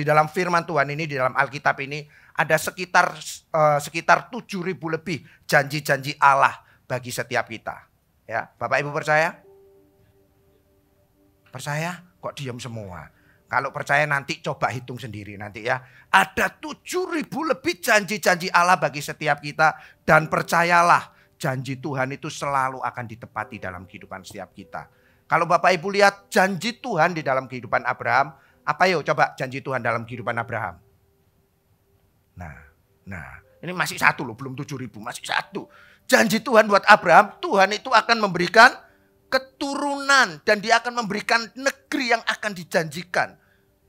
dalam firman Tuhan ini, di dalam Alkitab ini ada sekitar 7.000 lebih janji-janji Allah bagi setiap kita. Ya, Bapak Ibu percaya? Percaya? Kok diam semua? Kalau percaya nanti coba hitung sendiri nanti ya. Ada 7.000 lebih janji-janji Allah bagi setiap kita. Dan percayalah, janji Tuhan itu selalu akan ditepati dalam kehidupan setiap kita. Kalau Bapak Ibu lihat janji Tuhan di dalam kehidupan Abraham, apa yuk coba janji Tuhan dalam kehidupan Abraham? Nah, ini masih satu loh, belum 7.000, masih satu. Janji Tuhan buat Abraham, Tuhan itu akan memberikan keturunan dan dia akan memberikan negeri yang akan dijanjikan.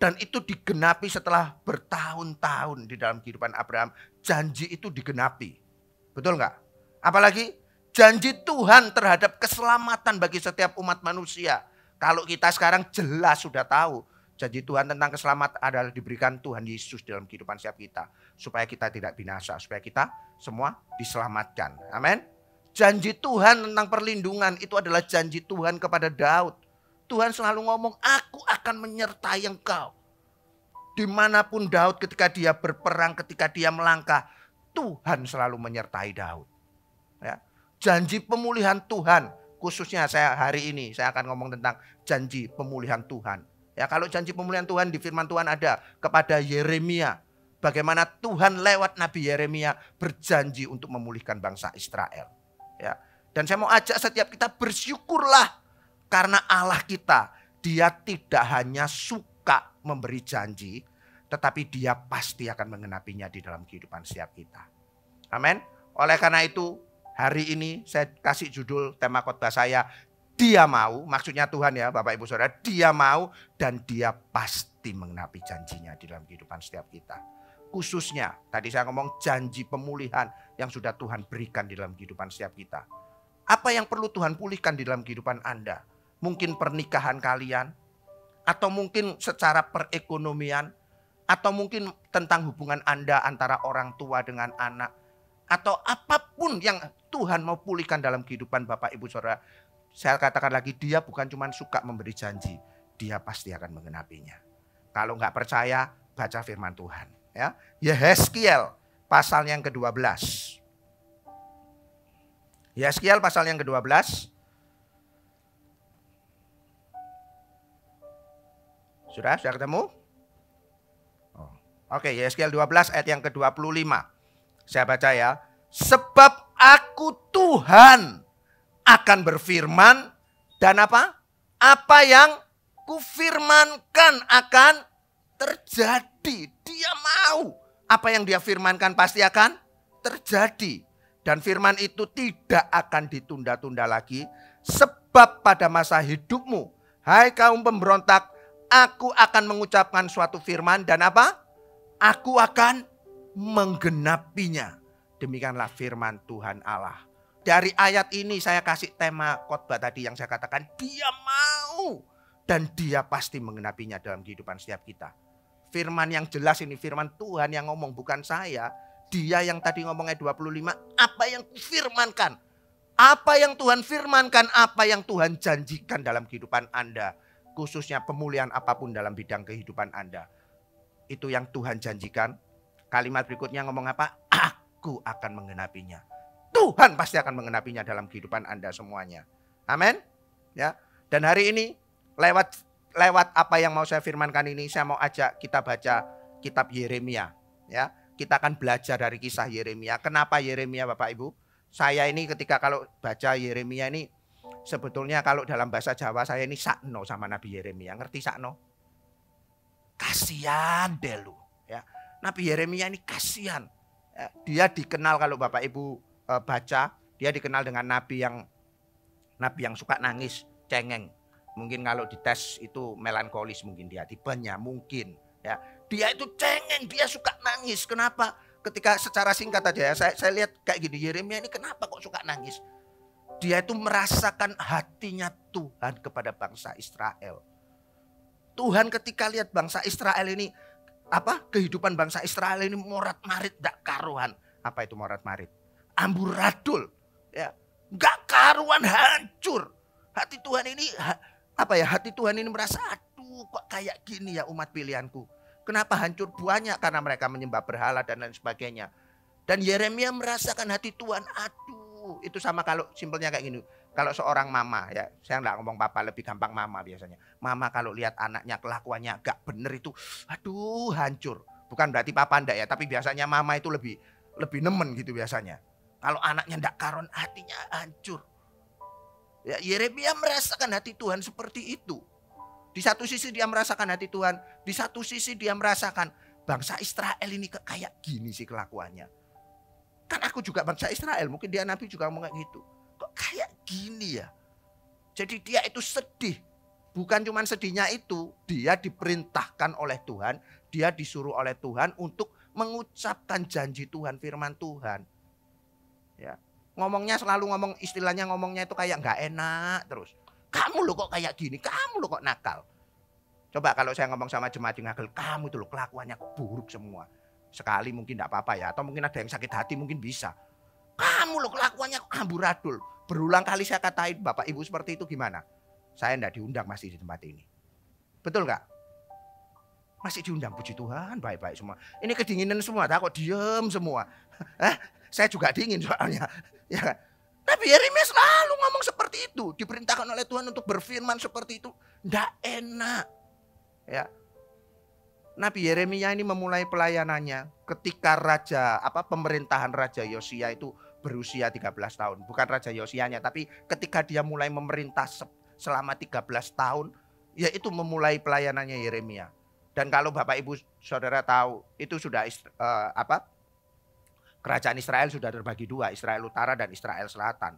Dan itu digenapi setelah bertahun-tahun di dalam kehidupan Abraham. Janji itu digenapi. Betul nggak? Apalagi janji Tuhan terhadap keselamatan bagi setiap umat manusia. Kalau kita sekarang jelas sudah tahu. Janji Tuhan tentang keselamatan adalah diberikan Tuhan Yesus dalam kehidupan setiap kita. Supaya kita tidak binasa. Supaya kita semua diselamatkan. Amin. Janji Tuhan tentang perlindungan itu adalah janji Tuhan kepada Daud. Tuhan selalu ngomong, aku akan menyertai engkau. Dimanapun Daud ketika dia berperang, ketika dia melangkah, Tuhan selalu menyertai Daud. Ya. Janji pemulihan Tuhan, khususnya hari ini saya akan ngomong tentang janji pemulihan Tuhan. Ya, kalau janji pemulihan Tuhan di firman Tuhan ada kepada Yeremia. Bagaimana Tuhan lewat Nabi Yeremia berjanji untuk memulihkan bangsa Israel. Ya. Dan saya mau ajak setiap kita bersyukurlah. Karena Allah kita, dia tidak hanya suka memberi janji, tetapi dia pasti akan mengenapinya di dalam kehidupan setiap kita. Amin. Oleh karena itu, hari ini saya kasih judul tema khotbah saya, dia mau, maksudnya Tuhan ya Bapak Ibu Saudara, dia mau dan dia pasti mengenapi janjinya di dalam kehidupan setiap kita. Khususnya, tadi saya ngomong janji pemulihan yang sudah Tuhan berikan di dalam kehidupan setiap kita. Apa yang perlu Tuhan pulihkan di dalam kehidupan Anda? Mungkin pernikahan kalian, atau mungkin secara perekonomian, atau mungkin tentang hubungan Anda antara orang tua dengan anak, atau apapun yang Tuhan mau pulihkan dalam kehidupan Bapak Ibu Saudara. Saya katakan lagi, dia bukan cuma suka memberi janji, dia pasti akan mengenapinya. Kalau nggak percaya, baca firman Tuhan. Ya, Yehezkiel pasal yang ke-12. Yehezkiel pasal yang ke-12. Sudah ketemu? Oh. Oke, Yehezkiel 12 ayat yang ke-25. Saya baca ya. Sebab aku Tuhan akan berfirman dan apa? Apa yang kufirmankan akan terjadi. Dia mau. Apa yang dia firmankan pasti akan terjadi. Dan firman itu tidak akan ditunda-tunda lagi. Sebab pada masa hidupmu, hai kaum pemberontak, aku akan mengucapkan suatu firman dan apa? Aku akan menggenapinya. Demikianlah firman Tuhan Allah. Dari ayat ini saya kasih tema khotbah tadi yang saya katakan. Dia mau dan dia pasti menggenapinya dalam kehidupan setiap kita. Firman yang jelas ini, firman Tuhan yang ngomong, bukan saya. Dia yang tadi ngomong ayat 25, apa yang kufirmankan. Apa yang Tuhan firmankan, apa yang Tuhan janjikan dalam kehidupan Anda. Khususnya pemulihan apapun dalam bidang kehidupan Anda. Itu yang Tuhan janjikan. Kalimat berikutnya ngomong apa? Aku akan menggenapinya. Tuhan pasti akan mengenapinya dalam kehidupan Anda semuanya. Amin. Ya. Dan hari ini lewat apa yang mau saya firmankan ini, saya mau ajak kita baca kitab Yeremia. Ya. Kita akan belajar dari kisah Yeremia. Kenapa Yeremia Bapak Ibu? Saya ini ketika kalau baca Yeremia ini, sebetulnya kalau dalam bahasa Jawa saya ini sakno sama Nabi Yeremia. Ngerti sakno? Kasihan deh lu. Ya. Nabi Yeremia ini kasihan. Ya. Dia dikenal kalau Bapak Ibu baca, dia dikenal dengan nabi yang suka nangis, cengeng. Mungkin kalau dites itu melankolis mungkin dia, tipenya mungkin. Ya. Dia itu cengeng, dia suka nangis. Kenapa? Ketika secara singkat aja ya, saya lihat kayak gini, Yeremia ini kenapa kok suka nangis? Dia itu merasakan hatinya Tuhan kepada bangsa Israel. Tuhan ketika lihat bangsa Israel ini, kehidupan bangsa Israel ini morat-marit gak karuan. Apa itu morat-marit? Amburadul. Ya, gak karuan, hancur. Hati Tuhan ini, hati Tuhan ini merasa, aduh kok kayak gini ya umat pilihanku. Kenapa hancur? Banyak karena mereka menyembah berhala dan lain sebagainya. Dan Yeremia merasakan hati Tuhan. Aduh, itu sama kalau simpelnya kayak gini. Kalau seorang mama, ya saya nggak ngomong papa, lebih gampang mama biasanya. Mama kalau lihat anaknya kelakuannya agak bener itu, aduh hancur. Bukan berarti papa enggak ya, tapi biasanya mama itu lebih nemen gitu biasanya. Kalau anaknya enggak karon, hatinya hancur. Ya, Yeremia merasakan hati Tuhan seperti itu. Di satu sisi dia merasakan hati Tuhan, di satu sisi dia merasakan bangsa Israel ini kayak gini sih kelakuannya. Kan aku juga bangsa Israel, mungkin dia nabi juga ngomong kayak gitu. Kok kayak gini ya? Jadi dia itu sedih. Bukan cuma sedihnya itu, dia diperintahkan oleh Tuhan, dia disuruh oleh Tuhan untuk mengucapkan janji Tuhan, firman Tuhan. Ya. Ngomongnya selalu istilahnya ngomongnya itu kayak nggak enak terus. Kamu loh kok kayak gini, kamu loh kok nakal. Coba kalau saya ngomong sama jemaat yang nakal, kamu itu loh kelakuannya buruk semua. Sekali mungkin enggak apa-apa ya, atau mungkin ada yang sakit hati mungkin bisa. Kamu loh kelakuannya amburadul. Berulang kali saya katain Bapak Ibu seperti itu gimana? Saya enggak diundang masih di tempat ini. Betul enggak? Masih diundang, puji Tuhan, baik-baik semua. Ini kedinginan semua, tak kok diem semua. Saya juga dingin soalnya. Ya kan? Nabi Yeremia selalu ngomong seperti itu. Diperintahkan oleh Tuhan untuk berfirman seperti itu. Enggak enak. Ya. Nabi Yeremia ini memulai pelayanannya ketika pemerintahan Raja Yosia itu berusia 13 tahun. Bukan Raja Yosianya, tapi ketika dia mulai memerintah selama 13 tahun, yaitu memulai pelayanannya Yeremia. Dan kalau Bapak Ibu Saudara tahu, itu sudah kerajaan Israel sudah terbagi dua, Israel Utara dan Israel Selatan.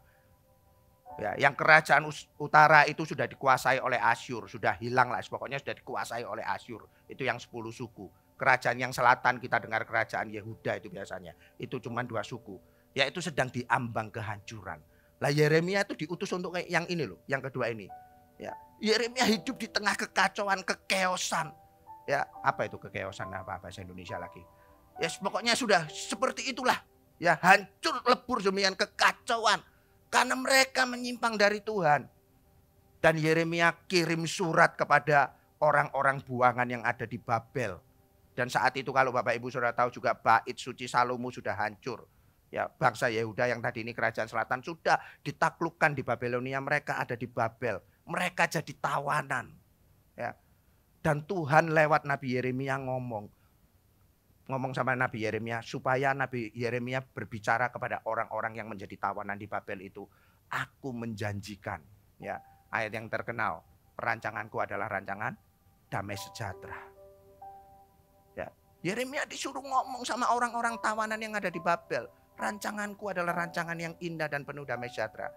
Ya, yang kerajaan utara itu sudah dikuasai oleh Asyur, sudah hilang lah, pokoknya sudah dikuasai oleh Asyur. Itu yang 10 suku. Kerajaan yang selatan kita dengar kerajaan Yehuda itu biasanya. Itu cuma 2 suku. Yaitu sedang diambang kehancuran. Lah Yeremia itu diutus untuk yang ini loh, yang kedua ini. Ya, Yeremia hidup di tengah kekacauan, kekeosan. Ya, apa itu kekeosan, apa bahasa Indonesia lagi? Ya, pokoknya sudah seperti itulah. Ya, hancur lebur demikian kekacauan. Karena mereka menyimpang dari Tuhan. Dan Yeremia kirim surat kepada orang-orang buangan yang ada di Babel. Dan saat itu kalau Bapak Ibu Saudara tahu juga bait suci Salomo sudah hancur. Ya, bangsa Yehuda yang tadi ini kerajaan selatan sudah ditaklukkan di Babelonia. Mereka ada di Babel. Mereka jadi tawanan. Ya. Dan Tuhan lewat Nabi Yeremia ngomong sama Nabi Yeremia supaya Nabi Yeremia berbicara kepada orang-orang yang menjadi tawanan di Babel itu. Aku menjanjikan, ya, ayat yang terkenal, perancanganku adalah rancangan damai sejahtera. Ya, Yeremia disuruh ngomong sama orang-orang tawanan yang ada di Babel. Rancanganku adalah rancangan yang indah dan penuh damai sejahtera.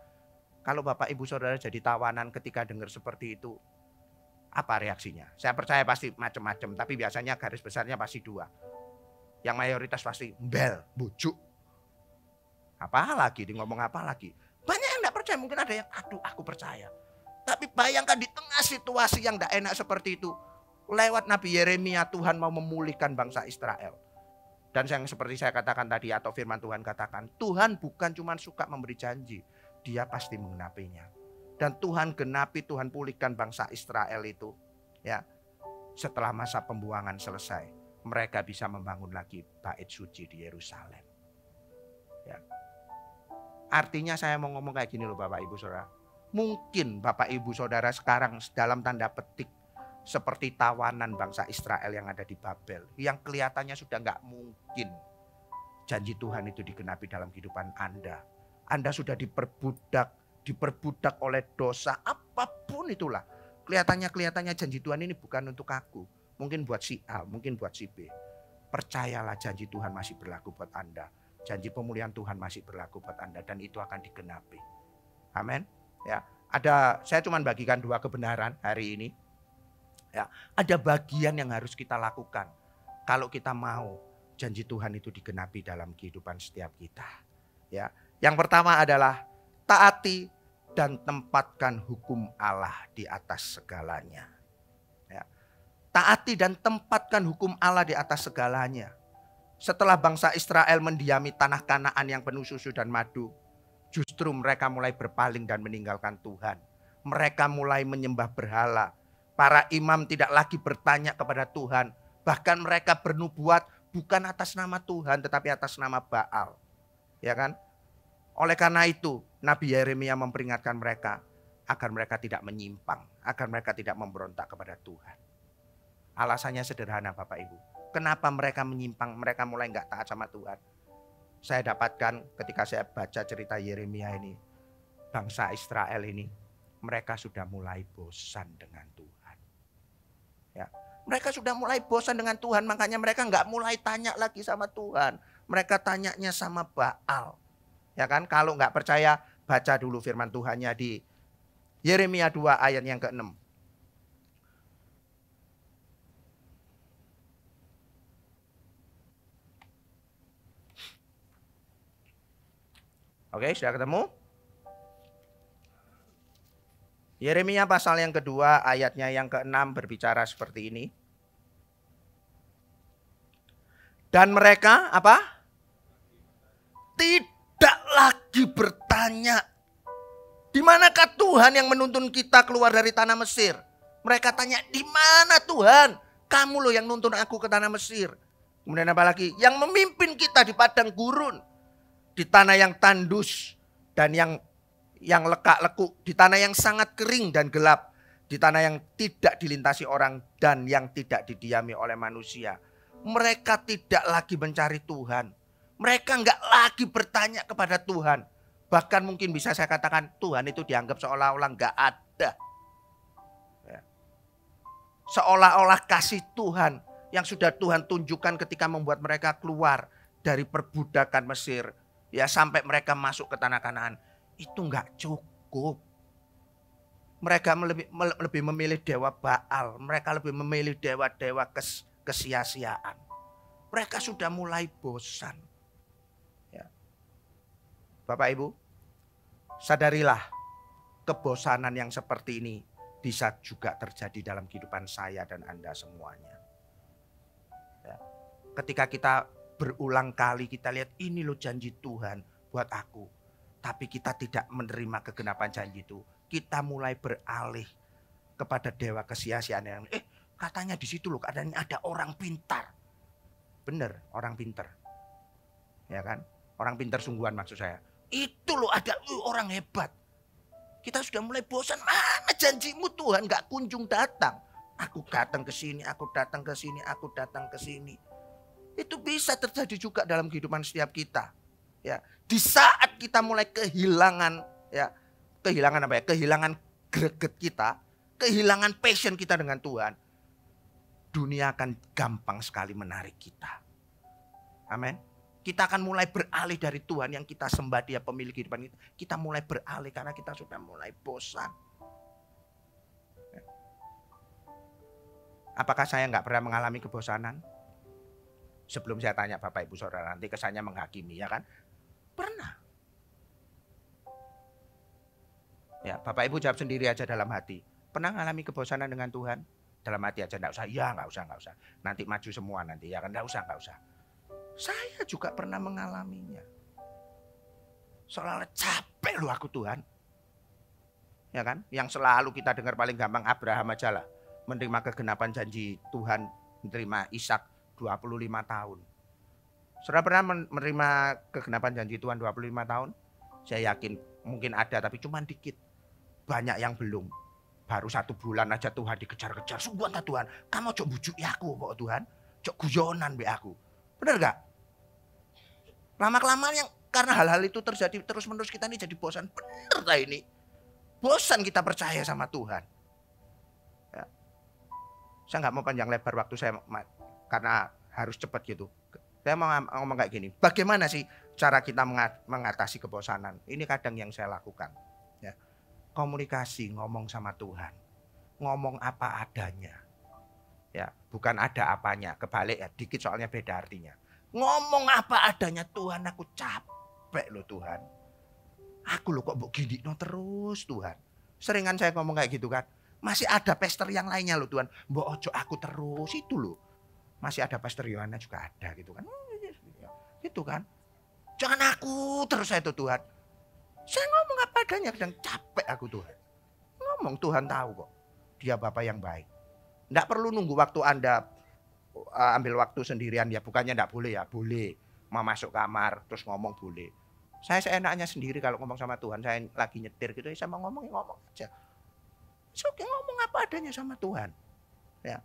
Kalau Bapak Ibu Saudara jadi tawanan ketika dengar seperti itu, apa reaksinya? Saya percaya pasti macam-macam, tapi biasanya garis besarnya pasti 2. Yang mayoritas pasti bel, bujuk. Apa lagi, ngomong apa lagi. Banyak yang tidak percaya, mungkin ada yang aduh aku percaya. Tapi bayangkan di tengah situasi yang tidak enak seperti itu. Lewat Nabi Yeremia Tuhan mau memulihkan bangsa Israel. Dan yang seperti saya katakan tadi atau firman Tuhan katakan. Tuhan bukan cuma suka memberi janji. Dia pasti menggenapinya. Dan Tuhan genapi, Tuhan pulihkan bangsa Israel itu. Ya, setelah masa pembuangan selesai. Mereka bisa membangun lagi bait suci di Yerusalem. Ya. Artinya saya mau ngomong kayak gini loh Bapak Ibu Saudara. Mungkin Bapak Ibu Saudara sekarang dalam tanda petik seperti tawanan bangsa Israel yang ada di Babel. Yang kelihatannya sudah nggak mungkin janji Tuhan itu digenapi dalam kehidupan Anda. Anda sudah diperbudak oleh dosa apapun itulah. Kelihatannya janji Tuhan ini bukan untuk aku. Mungkin buat si A, mungkin buat si B. Percayalah janji Tuhan masih berlaku buat Anda. Janji pemulihan Tuhan masih berlaku buat Anda dan itu akan digenapi. Amin. Ya, saya cuma bagikan 2 kebenaran hari ini. Ya, ada bagian yang harus kita lakukan kalau kita mau janji Tuhan itu digenapi dalam kehidupan setiap kita. Ya, yang pertama adalah taati dan tempatkan hukum Allah di atas segalanya. Taati dan tempatkan hukum Allah di atas segalanya. Setelah bangsa Israel mendiami tanah Kanaan yang penuh susu dan madu, justru mereka mulai berpaling dan meninggalkan Tuhan. Mereka mulai menyembah berhala. Para imam tidak lagi bertanya kepada Tuhan, Bahkan mereka bernubuat bukan atas nama Tuhan tetapi atas nama Baal. Ya kan? Oleh karena itu Nabi Yeremia memperingatkan mereka agar mereka tidak menyimpang, agar mereka tidak memberontak kepada Tuhan. Alasannya sederhana Bapak Ibu. Kenapa mereka menyimpang, mereka mulai nggak taat sama Tuhan? Saya dapatkan ketika saya baca cerita Yeremia ini, bangsa Israel ini, mereka sudah mulai bosan dengan Tuhan. Ya, mereka sudah mulai bosan dengan Tuhan, makanya mereka nggak mulai tanya lagi sama Tuhan. Mereka tanyanya sama Baal. Ya kan, kalau nggak percaya, baca dulu firman Tuhannya di Yeremia 2 ayat yang ke-6. Oke, sudah ketemu? Yeremia pasal yang kedua ayatnya yang ke-6 berbicara seperti ini. Dan mereka apa? Tidak lagi bertanya, di manakah Tuhan yang menuntun kita keluar dari tanah Mesir? Mereka tanya, di mana Tuhan? Kamu loh yang nuntun aku ke tanah Mesir. Kemudian apa lagi? Yang memimpin kita di padang gurun, di tanah yang tandus dan yang lekak-lekuk, di tanah yang sangat kering dan gelap, di tanah yang tidak dilintasi orang dan yang tidak didiami oleh manusia. Mereka tidak lagi mencari Tuhan. Mereka nggak lagi bertanya kepada Tuhan. Bahkan mungkin bisa saya katakan Tuhan itu dianggap seolah-olah nggak ada. Ya. Seolah-olah kasih Tuhan yang sudah Tuhan tunjukkan ketika membuat mereka keluar dari perbudakan Mesir, ya sampai mereka masuk ke tanah Kanaan, itu nggak cukup. Mereka lebih memilih dewa Baal. Mereka lebih memilih dewa-dewa kesia-siaan. Mereka sudah mulai bosan. Ya. Bapak Ibu, sadarilah kebosanan yang seperti ini bisa juga terjadi dalam kehidupan saya dan Anda semuanya. Ya. Ketika kita berulang kali kita lihat ini loh janji Tuhan buat aku, tapi kita tidak menerima kegenapan janji itu, kita mulai beralih kepada dewa kesia-siaan yang katanya di situ loh katanya ada orang pintar. Bener, orang pintar. Ya kan? Orang pintar sungguhan maksud saya. Itu loh ada orang hebat. Kita sudah mulai bosan, mana janjimu Tuhan, gak kunjung datang. Aku datang ke sini, aku datang ke sini, aku datang ke sini. Itu bisa terjadi juga dalam kehidupan setiap kita. Ya, di saat kita mulai kehilangan, ya, kehilangan apa ya? Kehilangan greget kita, kehilangan passion kita dengan Tuhan. Dunia akan gampang sekali menarik kita. Amin. Kita akan mulai beralih dari Tuhan yang kita sembah, Dia pemilik kehidupan kita. Kita mulai beralih karena kita sudah mulai bosan. Apakah saya nggak pernah mengalami kebosanan? Sebelum saya tanya Bapak Ibu Saudara, nanti kesannya menghakimi, ya kan? Pernah. Ya, Bapak Ibu jawab sendiri aja dalam hati. Pernah mengalami kebosanan dengan Tuhan? Dalam hati aja, enggak usah. Ya, enggak usah. Nanti maju semua nanti, ya kan? Enggak usah. Saya juga pernah mengalaminya. Soalnya capek loh aku Tuhan. Ya kan? Yang selalu kita dengar paling gampang Abraham aja lah. Menerima kegenapan janji Tuhan, menerima Ishak 25 tahun. Saudara pernah menerima kegenapan janji Tuhan 25 tahun? Saya yakin mungkin ada tapi cuma dikit. Banyak yang belum. Baru 1 bulan aja Tuhan dikejar-kejar. Sungguh tak Tuhan, kamu cok bujuk aku kok Tuhan. Cok guyonan be aku. Benar gak? Lama-kelamaan yang karena hal-hal itu terjadi terus-menerus kita ini jadi bosan. Bener tak ini? Bosan kita percaya sama Tuhan. Ya. Saya nggak mau panjang lebar waktu saya karena harus cepat gitu. Saya mau ngomong kayak gini. Bagaimana sih cara kita mengatasi kebosanan? Ini kadang yang saya lakukan. Ya. Komunikasi, ngomong sama Tuhan. Ngomong apa adanya. Ya, bukan ada apanya. Kebalik ya, dikit soalnya beda artinya. Ngomong apa adanya, Tuhan aku capek loh Tuhan. Aku loh kok begini no terus Tuhan. Seringan saya ngomong kayak gitu kan. Masih ada pastor yang lainnya loh Tuhan. Mbok ojo aku terus itu loh. Masih ada pastor Yohana juga ada gitu kan. Gitu kan. Jangan aku terus itu Tuhan. Saya ngomong apa adanya, kadang capek aku Tuhan. Ngomong Tuhan tahu kok. Dia Bapa yang baik. Nggak perlu nunggu waktu Anda ambil waktu sendirian ya, bukannya enggak boleh ya, boleh. Mau masuk kamar terus ngomong boleh. Saya seenaknya sendiri kalau ngomong sama Tuhan, saya lagi nyetir gitu, saya mau ngomong ya ngomong aja. Oke, ngomong apa adanya sama Tuhan. Ya.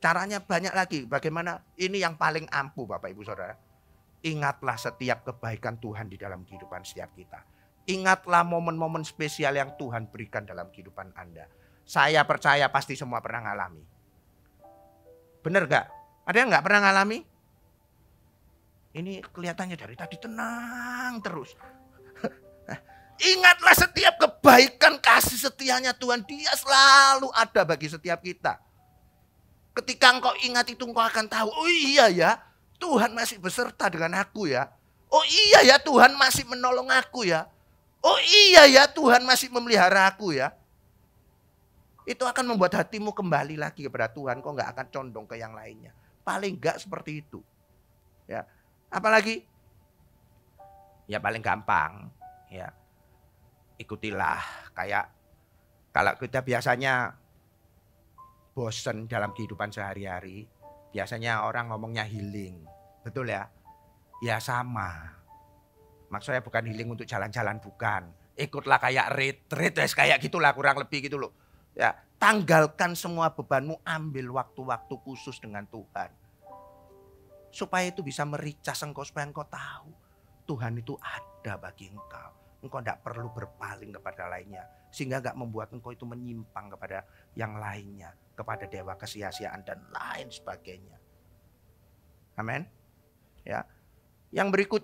Caranya banyak lagi. Bagaimana? Ini yang paling ampuh Bapak Ibu Saudara. Ingatlah setiap kebaikan Tuhan di dalam kehidupan setiap kita. Ingatlah momen-momen spesial yang Tuhan berikan dalam kehidupan Anda. Saya percaya pasti semua pernah ngalami. Bener gak? Ada yang gak pernah ngalami? Ini kelihatannya dari tadi tenang terus. Ingatlah setiap kebaikan kasih setianya Tuhan. Dia selalu ada bagi setiap kita. Ketika engkau ingat itu engkau akan tahu. Oh iya ya, Tuhan masih beserta dengan aku ya. Oh iya ya, Tuhan masih menolong aku ya. Oh iya ya, Tuhan masih memelihara aku ya. Itu akan membuat hatimu kembali lagi kepada Tuhan. Kau gak akan condong ke yang lainnya. Paling gak seperti itu. Ya. Apalagi? Ya paling gampang. Ya. Ikutilah. Kayak kalau kita biasanya bosen dalam kehidupan sehari-hari. Biasanya orang ngomongnya healing. Betul ya? Ya sama. Maksudnya bukan healing untuk jalan-jalan, bukan. Ikutlah kayak retreat, kayak gitulah kurang lebih gitu loh. Ya, tanggalkan semua bebanmu, ambil waktu-waktu khusus dengan Tuhan. Supaya itu bisa mericas engkau, supaya engkau tahu Tuhan itu ada bagi engkau. Engkau tidak perlu berpaling kepada lainnya. Sehingga gak membuat engkau itu menyimpang kepada yang lainnya. Kepada dewa kesia-siaan dan lain sebagainya. Amin. Ya. Yang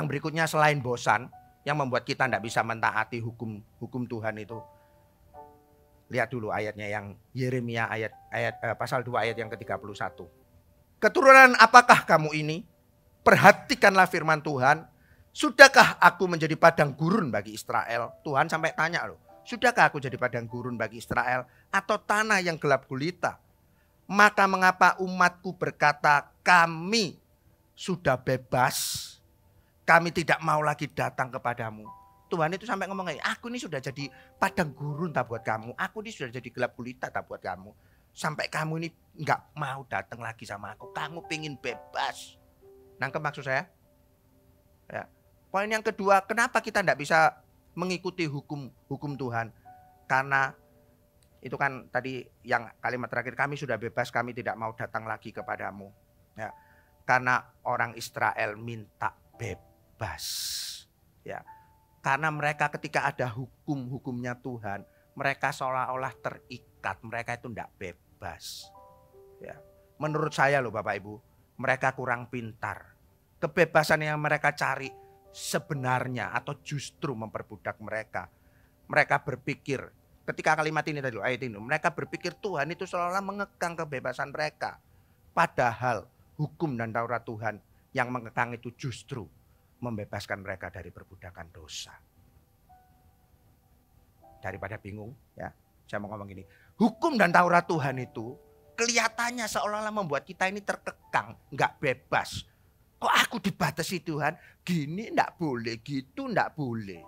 berikutnya selain bosan. Yang membuat kita tidak bisa mentaati hukum Tuhan itu. Lihat dulu ayatnya yang Yeremia pasal 2 ayat yang ke-31. Keturunan apakah kamu ini? Perhatikanlah firman Tuhan. Sudahkah aku menjadi padang gurun bagi Israel? Tuhan sampai tanya loh. Sudahkah aku jadi padang gurun bagi Israel? Atau tanah yang gelap gulita? Maka mengapa umatku berkata kami sudah bebas. Kami tidak mau lagi datang kepadamu. Tuhan itu sampai ngomong, aku ini sudah jadi padang gurun tak buat kamu. Aku ini sudah jadi gelap gulita tak buat kamu. Sampai kamu ini nggak mau datang lagi sama aku. Kamu pengen bebas. Nangkep maksud saya? Ya. Poin yang kedua, kenapa kita tidak bisa mengikuti hukum Tuhan? Karena itu kan tadi yang kalimat terakhir, kami sudah bebas, kami tidak mau datang lagi kepadamu. Ya. Karena orang Israel minta bebas. Ya. Karena mereka ketika ada hukumnya Tuhan, mereka seolah-olah terikat, mereka itu tidak bebas. Ya. Menurut saya loh Bapak Ibu, mereka kurang pintar. Kebebasan yang mereka cari sebenarnya atau justru memperbudak mereka. Mereka berpikir, ketika kalimat ini tadi, ayat ini, mereka berpikir Tuhan itu seolah-olah mengekang kebebasan mereka. Padahal hukum dan Taurat Tuhan yang mengekang itu justru membebaskan mereka dari perbudakan dosa. Daripada bingung, ya, saya mau ngomong gini, hukum dan Taurat Tuhan itu kelihatannya seolah-olah membuat kita ini terkekang, nggak bebas. Kok aku dibatasi Tuhan? Gini nggak boleh, gitu nggak boleh.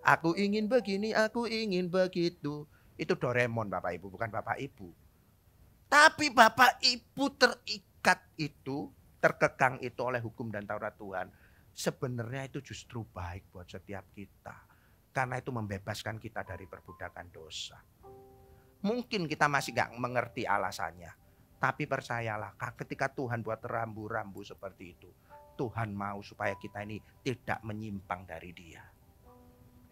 Aku ingin begini, aku ingin begitu. Itu Doraemon Bapak Ibu, bukan Bapak Ibu. Tapi Bapak Ibu terikat itu, terkekang itu oleh hukum dan Taurat Tuhan. Sebenarnya itu justru baik buat setiap kita. Karena itu membebaskan kita dari perbudakan dosa. Mungkin kita masih gak mengerti alasannya. Tapi percayalah, ketika Tuhan buat rambu-rambu seperti itu, Tuhan mau supaya kita ini tidak menyimpang dari Dia.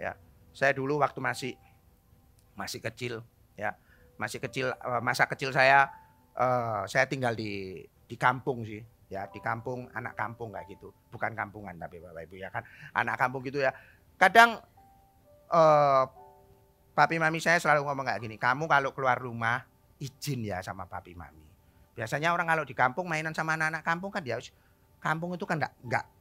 Ya, saya dulu waktu masih kecil, ya, masa kecil saya tinggal di kampung sih, ya, di kampung, anak kampung kayak gitu, bukan kampungan tapi Bapak Ibu ya kan, anak kampung gitu ya. Kadang papi mami saya selalu ngomong kayak gini, kamu kalau keluar rumah izin ya sama papi mami. Biasanya orang kalau di kampung mainan sama anak-anak kampung kan dia kampung itu kan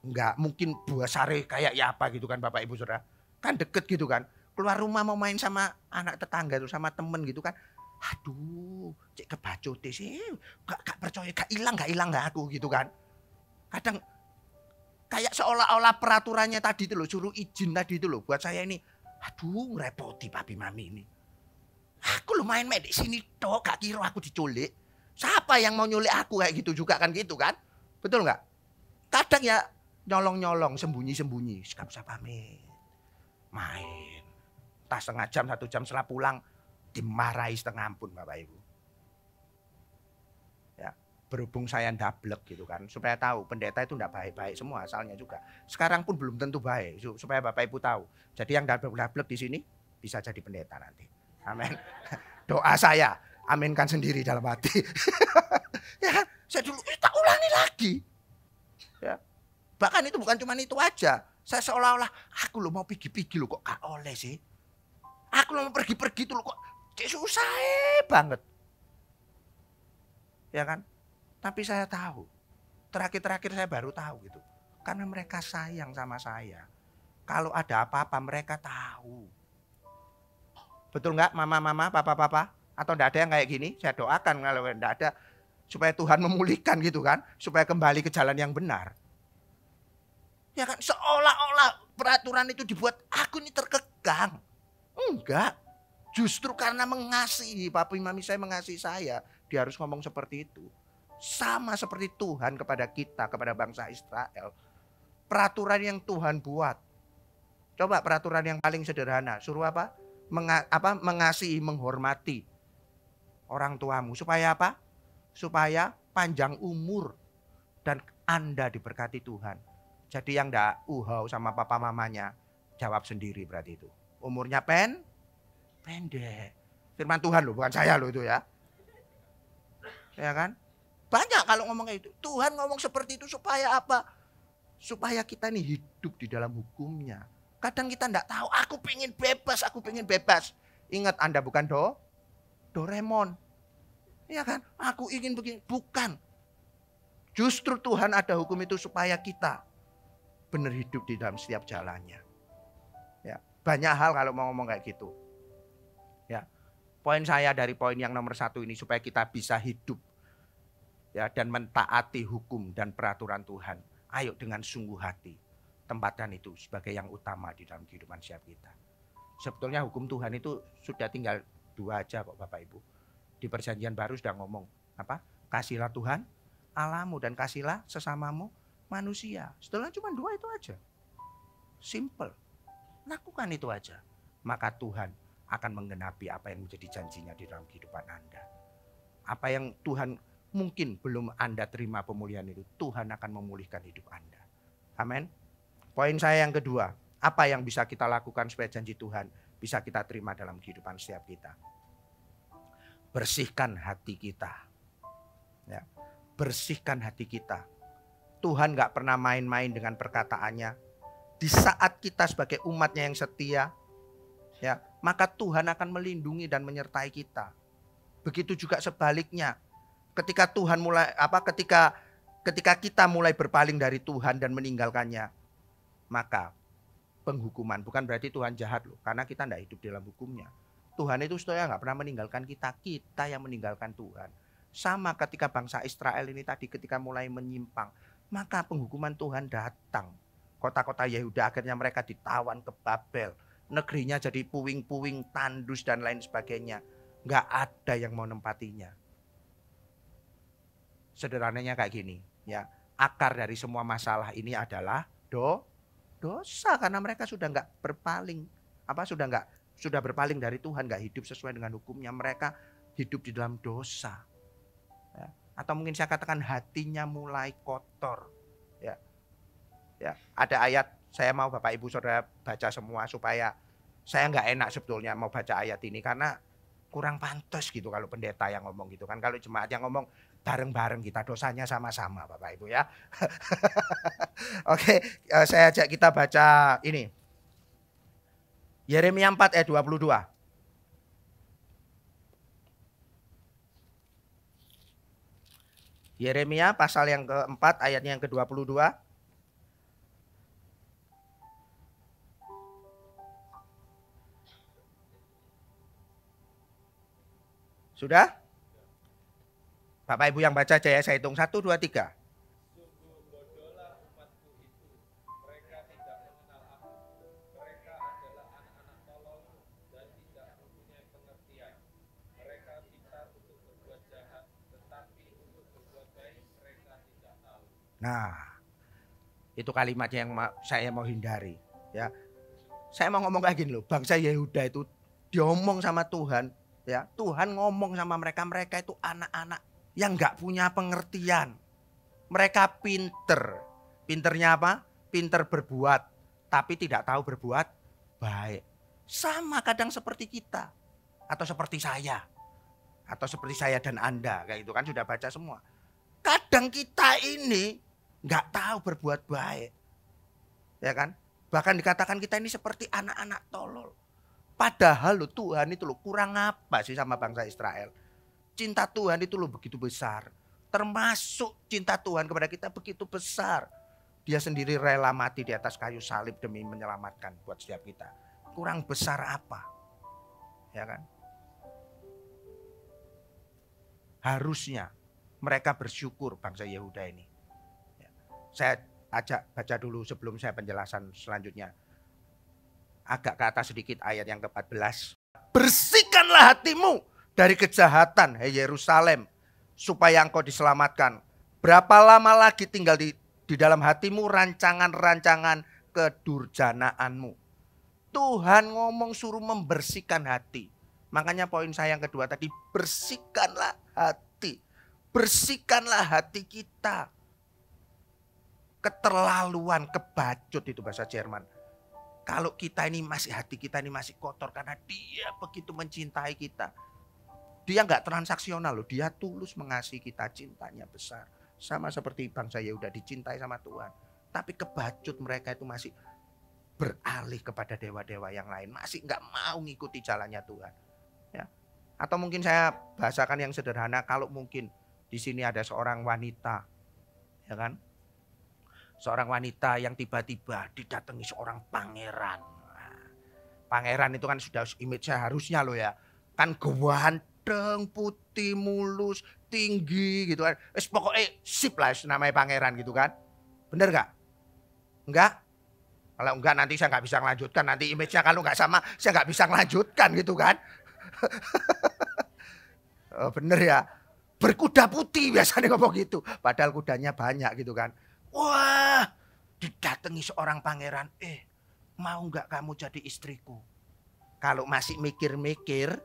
enggak mungkin buah sare kayak ya apa gitu kan Bapak Ibu Saudara. Kan deket gitu kan. Keluar rumah mau main sama anak tetangga tuh, sama temen gitu kan. Aduh, cek kebacut sih. Gak percaya, gak hilang gak aku gitu kan. Kadang kayak seolah-olah peraturannya tadi itu loh, suruh izin tadi itu loh. Buat saya ini, aduh ngerepoti papi mami ini. Aku lo main di sini toh, gak kira aku diculik. Siapa yang mau nyulik aku kayak gitu juga kan gitu kan? Betul nggak? Kadang ya nyolong-nyolong, sembunyi-sembunyi. Gak usah pamit. Main. Entah setengah jam, 1 jam setelah pulang. Dimarahi setengah ampun Bapak Ibu. Ya, berhubung saya ndablek gitu kan. Supaya tahu pendeta itu enggak baik-baik semua asalnya juga. Sekarang pun belum tentu baik. Supaya Bapak Ibu tahu. Jadi yang ndablek di sini bisa jadi pendeta nanti. Amin. Doa saya. Aminkan sendiri dalam hati. Ya kan? Saya dulu tak ulangi lagi. Ya. Bahkan itu bukan cuma itu aja. Saya seolah-olah aku lo mau pergi-pergi lo kok gak oleh sih. Aku lo mau pergi-pergi tuh lo kok susah banget. Ya kan? Tapi saya tahu. Terakhir-terakhir saya baru tahu gitu. Karena mereka sayang sama saya. Kalau ada apa-apa mereka tahu. Betul nggak mama-mama, papa-papa? Atau enggak ada yang kayak gini? Saya doakan kalau enggak ada. Supaya Tuhan memulihkan gitu kan. Supaya kembali ke jalan yang benar. Ya kan, seolah-olah peraturan itu dibuat aku ini terkekang. Enggak. Justru karena mengasihi, papi mami saya mengasihi saya, dia harus ngomong seperti itu. Sama seperti Tuhan kepada kita, kepada bangsa Israel. Peraturan yang Tuhan buat. Coba peraturan yang paling sederhana, suruh apa? Mengasihi, menghormati orang tuamu. Supaya apa? Supaya panjang umur dan Anda diberkati Tuhan. Jadi yang enggak uhau sama papa mamanya, jawab sendiri berarti itu. Umurnya pendek. Firman Tuhan loh, bukan saya loh itu ya. Ya kan? Banyak kalau ngomong kayak itu. Tuhan ngomong seperti itu supaya apa? Supaya kita nih hidup di dalam hukumnya. Kadang kita enggak tahu, aku pengen bebas, aku pengen bebas. Ingat Anda bukan Doraemon. Ya kan? Aku ingin begini. Bukan. Justru Tuhan ada hukum itu supaya kita benar hidup di dalam setiap jalannya. Ya, banyak hal kalau mau ngomong kayak gitu. Ya, poin saya dari poin yang nomor 1 ini supaya kita bisa hidup ya dan mentaati hukum dan peraturan Tuhan. Ayo dengan sungguh hati tempatkan itu sebagai yang utama di dalam kehidupan setiap kita. Sebetulnya hukum Tuhan itu sudah tinggal 2 aja kok Bapak Ibu. Di Perjanjian Baru sudah ngomong apa? Kasihlah Tuhan Allahmu dan kasihlah sesamamu manusia. Setelah cuma 2 itu aja. Simple. Lakukan itu aja. Maka Tuhan akan menggenapi apa yang menjadi janjinya di dalam kehidupan Anda. Apa yang Tuhan mungkin belum Anda terima pemulihan itu, Tuhan akan memulihkan hidup Anda. Amin. Poin saya yang kedua, apa yang bisa kita lakukan supaya janji Tuhan bisa kita terima dalam kehidupan setiap kita? Bersihkan hati kita. Ya. Bersihkan hati kita. Tuhan gak pernah main-main dengan perkataannya. Di saat kita sebagai umatnya yang setia, ya, maka Tuhan akan melindungi dan menyertai kita. Begitu juga sebaliknya. Ketika Tuhan ketika kita mulai berpaling dari Tuhan dan meninggalkannya, maka penghukuman, bukan berarti Tuhan jahat loh, karena kita tidak hidup dalam hukumnya. Tuhan itu sebenarnya gak pernah meninggalkan kita, kita yang meninggalkan Tuhan. Sama ketika bangsa Israel ini tadi ketika mulai menyimpang, maka penghukuman Tuhan datang. Kota-kota Yehuda akhirnya mereka ditawan ke Babel. Negerinya jadi puing-puing, tandus dan lain sebagainya. Nggak ada yang mau nempatinya. Sederhananya kayak gini. Ya, akar dari semua masalah ini adalah dosa. Karena mereka sudah nggak berpaling. Sudah berpaling dari Tuhan. Nggak hidup sesuai dengan hukumnya. Mereka hidup di dalam dosa. Ya. Atau mungkin saya katakan hatinya mulai kotor. Ya, ada ayat saya mau Bapak Ibu Saudara baca semua supaya saya nggak enak sebetulnya mau baca ayat ini karena kurang pantas gitu kalau pendeta yang ngomong gitu kan. Kalau jemaat yang ngomong bareng-bareng kita dosanya sama-sama Bapak Ibu ya. Oke, saya ajak kita baca ini. Yeremia 4 ayat 22. Yeremia pasal yang keempat ayatnya yang ke-22. Sudah? Bapak Ibu yang baca aja ya, saya hitung 1, 2, 3. Sungguh bodohlah umatku itu, mereka tidak mengenal aku, mereka adalah anak-anak tololmu dan tidak mempunyai pengertian. Mereka pintar untuk berbuat jahat, tetapi Nah, itu kalimatnya yang saya mau hindari. Ya, saya mau ngomong kayak gini loh, bangsa Yehuda itu diomong sama Tuhan. Ya, Tuhan ngomong sama mereka, mereka itu anak-anak yang nggak punya pengertian. Mereka pinter. Pinternya apa? Pinter berbuat, tapi tidak tahu berbuat baik. Sama kadang seperti kita. Atau seperti saya. Atau seperti saya dan Anda. Kayak itu kan sudah baca semua. Kadang kita ini nggak tahu berbuat baik. Ya kan? Bahkan dikatakan kita ini seperti anak-anak tolol. Padahal lo Tuhan itu lo kurang apa sih sama bangsa Israel? Cinta Tuhan itu lo begitu besar. Termasuk cinta Tuhan kepada kita begitu besar. Dia sendiri rela mati di atas kayu salib demi menyelamatkan buat setiap kita. Kurang besar apa? Ya kan? Harusnya mereka bersyukur bangsa Yehuda ini. Ya. Saya ajak baca dulu sebelum saya penjelasan selanjutnya. Agak ke atas sedikit ayat yang ke-14. Bersihkanlah hatimu dari kejahatan, hai Yerusalem, supaya engkau diselamatkan. Berapa lama lagi tinggal di dalam hatimu rancangan-rancangan kedurjanaanmu. Tuhan ngomong suruh membersihkan hati. Makanya poin saya yang kedua tadi, bersihkanlah hati. Bersihkanlah hati kita. Keterlaluan, kebacut itu bahasa Jerman. Kalau kita ini masih, hati kita ini masih kotor karena dia begitu mencintai kita. Dia nggak transaksional loh, dia tulus mengasihi kita, cintanya besar. Sama seperti bangsa Yehuda dicintai sama Tuhan. Tapi kebacut mereka itu masih beralih kepada dewa-dewa yang lain. Masih nggak mau ngikuti jalannya Tuhan. Ya. Atau mungkin saya bahasakan yang sederhana, kalau mungkin di sini ada seorang wanita, ya kan? Seorang wanita yang tiba-tiba didatangi seorang pangeran. Nah, pangeran itu kan sudah image-nya harusnya loh ya. Kan ganteng, putih, mulus, tinggi gitu kan. Pokoknya sip lah namanya pangeran gitu kan. Bener gak? Enggak? Kalau enggak nanti saya nggak bisa melanjutkan. Nanti image-nya kalau nggak sama saya nggak bisa melanjutkan gitu kan. Oh, bener ya. Berkuda putih biasanya ngomong gitu. Padahal kudanya banyak gitu kan. Wah, didatangi seorang pangeran. Mau nggak kamu jadi istriku? Kalau masih mikir-mikir,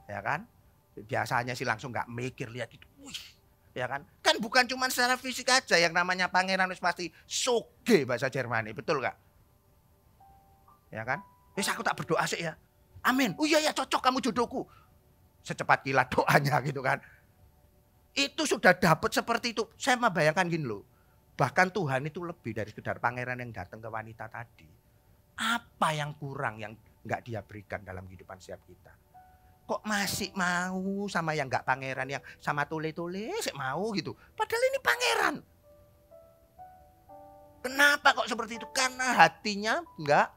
ya kan? Biasanya sih langsung nggak mikir, lihat itu. Wih, ya kan? Kan bukan cuma secara fisik aja yang namanya pangeran pasti soge bahasa Jerman, betul nggak? Ya kan? Aku tak berdoa sih ya. Amin. Oh iya ya, cocok kamu jodohku. Secepat kilat doanya gitu kan. Itu sudah dapat seperti itu. Saya membayangkan gini loh. Bahkan Tuhan itu lebih dari sekedar pangeran yang datang ke wanita tadi. Apa yang kurang yang nggak dia berikan dalam kehidupan setiap kita? Kok masih mau sama yang nggak pangeran, yang sama tule-tule sih mau gitu. Padahal ini pangeran. Kenapa kok seperti itu? Karena hatinya nggak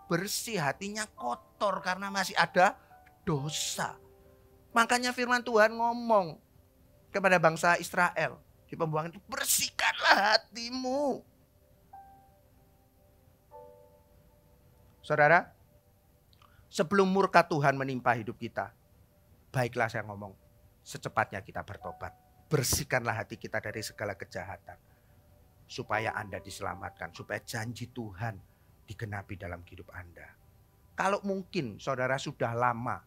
bersih, hatinya kotor karena masih ada dosa. Makanya firman Tuhan ngomong kepada bangsa Israel di pembuangan itu, bersihkanlah hatimu. Saudara, sebelum murka Tuhan menimpa hidup kita, baiklah saya ngomong, secepatnya kita bertobat. Bersihkanlah hati kita dari segala kejahatan. Supaya Anda diselamatkan, supaya janji Tuhan digenapi dalam hidup Anda. Kalau mungkin saudara sudah lama,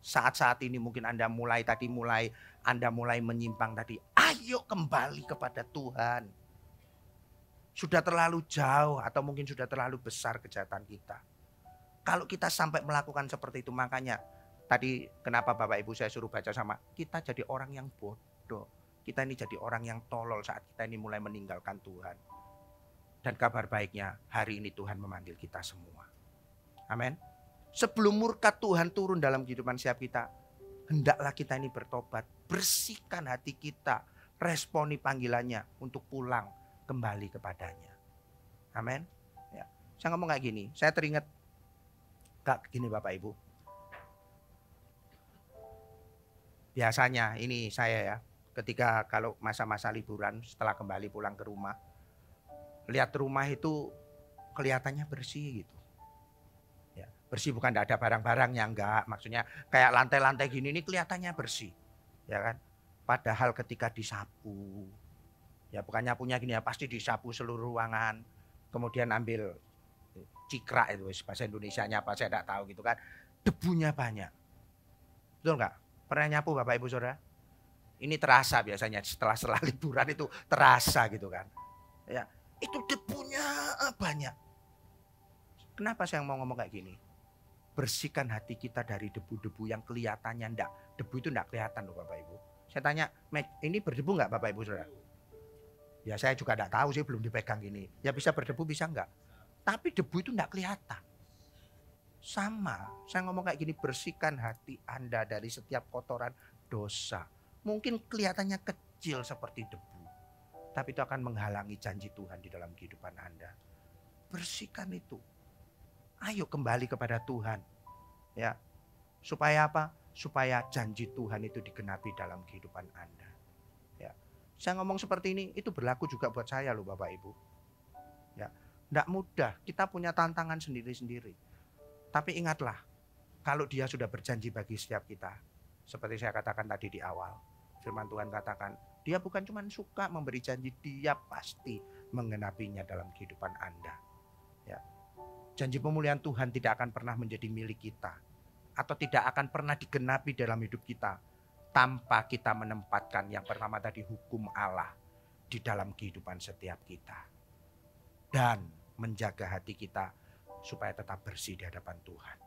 saat-saat ini mungkin Anda mulai menyimpang tadi. Ayo kembali kepada Tuhan. Sudah terlalu jauh atau mungkin sudah terlalu besar kejahatan kita. Kalau kita sampai melakukan seperti itu, makanya tadi kenapa Bapak Ibu saya suruh baca sama, kita jadi orang yang bodoh. Kita ini jadi orang yang tolol saat kita ini mulai meninggalkan Tuhan. Dan kabar baiknya hari ini Tuhan memanggil kita semua. Amin. Sebelum murka Tuhan turun dalam kehidupan setiap kita, hendaklah kita ini bertobat. Bersihkan hati kita. Responi panggilannya untuk pulang kembali kepadanya. Amin. Ya. Saya ngomong kayak gini. Saya teringat gini Bapak Ibu. Biasanya ini saya ya. Ketika kalau masa-masa liburan setelah kembali pulang ke rumah. Lihat rumah itu kelihatannya bersih gitu. Ya, bersih bukan tidak ada barang-barangnya, enggak. Maksudnya kayak lantai-lantai gini ini kelihatannya bersih. Ya kan? Padahal ketika disapu, Ya bukan nyapunya gini ya, pasti disapu seluruh ruangan. Kemudian ambil cikrak itu bahasa Indonesianya apa saya tidak tahu gitu kan. Debunya banyak. Betul nggak? Pernah nyapu Bapak Ibu Saudara? Ini terasa biasanya setelah liburan itu terasa gitu kan. Ya, itu debunya banyak. Kenapa saya mau ngomong kayak gini? Bersihkan hati kita dari debu-debu yang kelihatannya enggak. Debu itu enggak kelihatan loh Bapak Ibu. Saya tanya, ini berdebu enggak Bapak Ibu Saudara? Ya saya juga enggak tahu sih, belum dipegang gini. Ya bisa berdebu bisa enggak? Tapi debu itu enggak kelihatan. Sama, saya ngomong kayak gini, bersihkan hati Anda dari setiap kotoran dosa. Mungkin kelihatannya kecil seperti debu. Tapi itu akan menghalangi janji Tuhan di dalam kehidupan Anda. Bersihkan itu. Ayo kembali kepada Tuhan. Ya. Supaya apa? Supaya janji Tuhan itu digenapi dalam kehidupan Anda. Ya. Saya ngomong seperti ini, itu berlaku juga buat saya loh Bapak Ibu. Ya. Enggak mudah, kita punya tantangan sendiri-sendiri. Tapi ingatlah, kalau Dia sudah berjanji bagi setiap kita, seperti saya katakan tadi di awal, firman Tuhan katakan, Dia bukan cuma suka memberi janji, Dia pasti menggenapinya dalam kehidupan Anda. Ya. Janji pemulihan Tuhan tidak akan pernah menjadi milik kita, atau tidak akan pernah digenapi dalam hidup kita tanpa kita menempatkan yang pertama tadi hukum Allah di dalam kehidupan setiap kita. Dan menjaga hati kita supaya tetap bersih di hadapan Tuhan.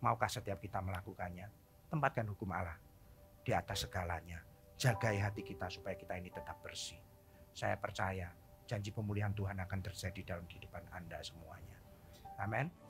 Maukah setiap kita melakukannya? Tempatkan hukum Allah di atas segalanya. Jagai hati kita supaya kita ini tetap bersih. Saya percaya janji pemulihan Tuhan akan terjadi dalam kehidupan Anda semuanya. Amin.